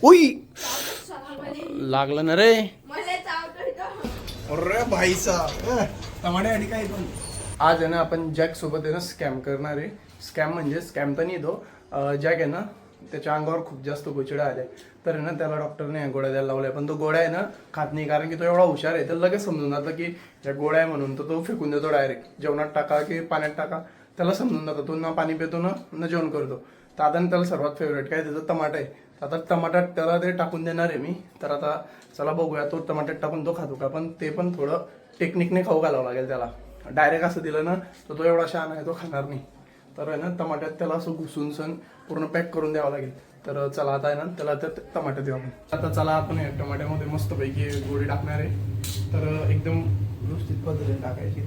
उई लागलं ना रे. अरे भाईसा टमाटे काय पण. आज आहे ना आपण जॅक सोबत आहे ना स्कॅम करणार आहे. स्कॅम म्हणजे स्कॅम तर नाही तो. जॅक आहे ना त्याच्या अंगावर खूप जास्त गोचिडा आले, तर आहे ना त्याला डॉक्टरने गोळ्या द्यायला लावल्या, पण तो गोळ्या आहे ना खात नाही, कारण की तो एवढा हुशार आहे. तर लगेच समजून जातं की या गोळ्या आहे म्हणून, तर तो फेकून देतो डायरेक्ट. जेवणात टाका की पाण्यात टाका त्याला समजून जातं. तो ना पाणी पितो ना जेवण करतो. तर आता त्याला सर्वात फेवरेट काय त्याचं टमाटा आहे. आता टमाट्यात त्याला ते टाकून देणार आहे मी. तर आता चला बघूया तो टमाट्यात टाकून तो खातो का, पण ते पण थोडं टेक्निकने खाऊ घालावं लागेल त्याला. डायरेक्ट असं दिलं ना तर तो एवढा शहाणा आहे, तो खाणार नाही. तर आहे ना टमाट्यात त्याला असं घुसून सण पूर्ण पॅक करून द्यावं लागेल. तर चला आता आहे ना त्याला तर टमाटे देऊ आपण. आता चला आपण टमाट्यामध्ये मस्तपैकी गोळी टाकणार आहे. तर एकदम व्यवस्थित पद्धतीने टाकायची.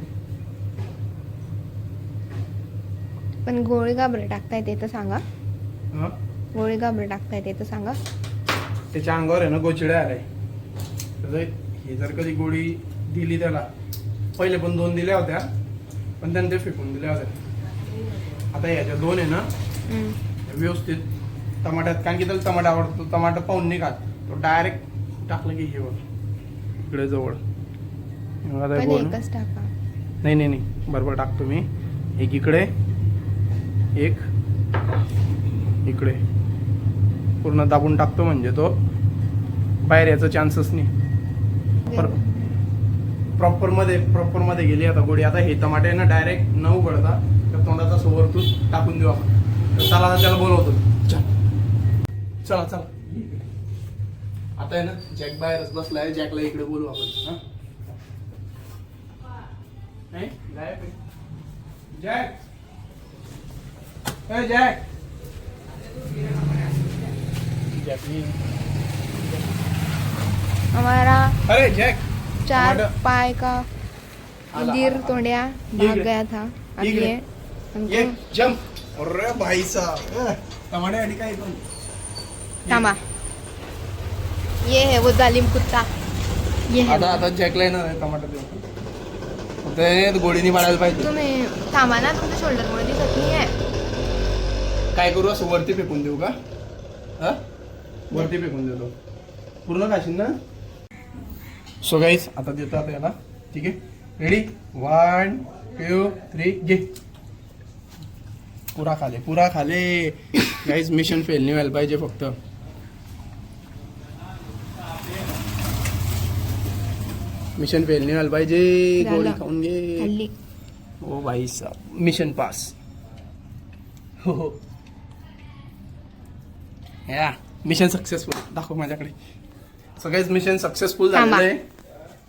पण गोळी का बरं टाकता येते तर सांगा. हा, गोळी का बरं टाकता येते तर सांगा. त्याच्या अंगावर आहे ना गोचिड्या आलाय. तर हे जर कधी गोळी दिली त्याला, पहिले पण 2 दिल्या होत्या पण त्याने ते फेकून दिल्या होत्या. आता याच्या 2 आहे ना व्यवस्थित टमाट्यात, कारण की त्याला टमाटा आवडतो. टमाटा पाहून नाही खात तो, डायरेक्ट टाकलं की हे बघ इकडे जवळ. पण एकच टाका. नाही बरोबर टाकतो मी. एक इकडे एक इकडे पूर्ण दाबून टाकतो, म्हणजे तो बाहेर याचा चान्सच नाही. प्रॉपर मध्ये गेली आता गोळी. आता हे टमाटे ना डायरेक्ट न उघडता त्या तोंडाचा सोबतून टाकून देऊ आपण. चला आता त्याला बोलवतो. चला आता आहे ना जॅक बाहेरच बसलाय. जॅकला इकडे बोलू आपण. जॅक जॅक हमारा अरे जॅक 4 पाय का गिर तोड़िया भाग गया था. अब ये ये जंप. अरे भाई साहब टमाटे आणि काय पण. थांबा. ये है वो जालिम कुत्ता. ये है आता जॅकला येणार आहे टमाटर देऊन. ते गोळीनी मारायला पाहिजे. तुम्ही थांबा ना, तुमच्या शोल्डर मुळे दिसत नाही आहे. काय करू, असं वरती फेकून देऊ का? हा, वरती फेकून देतो. पूर्ण खाशील ना. सो गाईज आता देतो आता याला. ठीक आहे, रेडी 1 2 3 घे. पुरा खाले गाईज. मिशन फेल नाही व्हायला पाहिजे फक्त. मिशन फेल नाही व्हायला पाहिजे. गोळी खाऊन घे. खाल्ली. ओ भाई साहब मिशन पास. हो या मिशन सक्सेसफुल. दाखव माझ्याकडे. सगळेच मिशन सक्सेसफुल झालेलं आहे.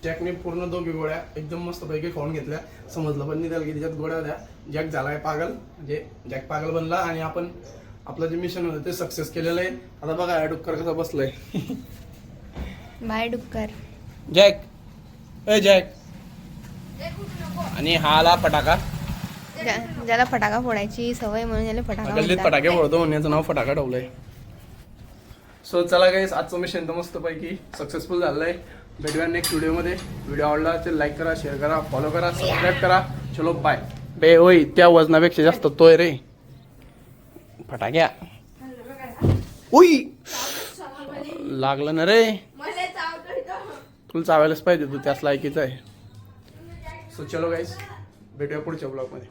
जॅकने पूर्ण 2 गोळ्या एकदम मस्त पैकी खाऊन घेतल्या. समजलं पण नाही त्याला की त्याच्यात गोळ्या होत्या. जॅक झालाय पागल, म्हणजे जॅक पागल बनला. आणि आपण आपलं जे मिशन होतं ते सक्सेस केलेलं आहे. आता बघा डुक्कर कसा बसलाय. बाय डुक्कर. जॅक ए जॅक. आणि हा आला फटाका. ज्याला फटाका फोडायची सवय म्हणून याला फटाका गल्लीत म्हणतात. फटाके फोडतो म्हणून याचं नाव फटाका ठेवलंय. सो चला गाईस, आजचं मिशन तर मस्त पैकी सक्सेसफुल झालेलं आहे. भेटूया नेक्स्ट व्हिडिओमध्ये. व्हिडिओ आवडला तर लाईक करा, शेअर करा, फॉलो करा, सबस्क्राईब करा. चलो बाय. बे होय त्या वजनापेक्षा जास्त तोय रे फटाक्या. उई लागलं ना रे. तुला चावायलाच पाहिजे, तू त्याच लायकीचा आहे. सो चलो गाईस, भेटूया पुढच्या ब्लॉगमध्ये.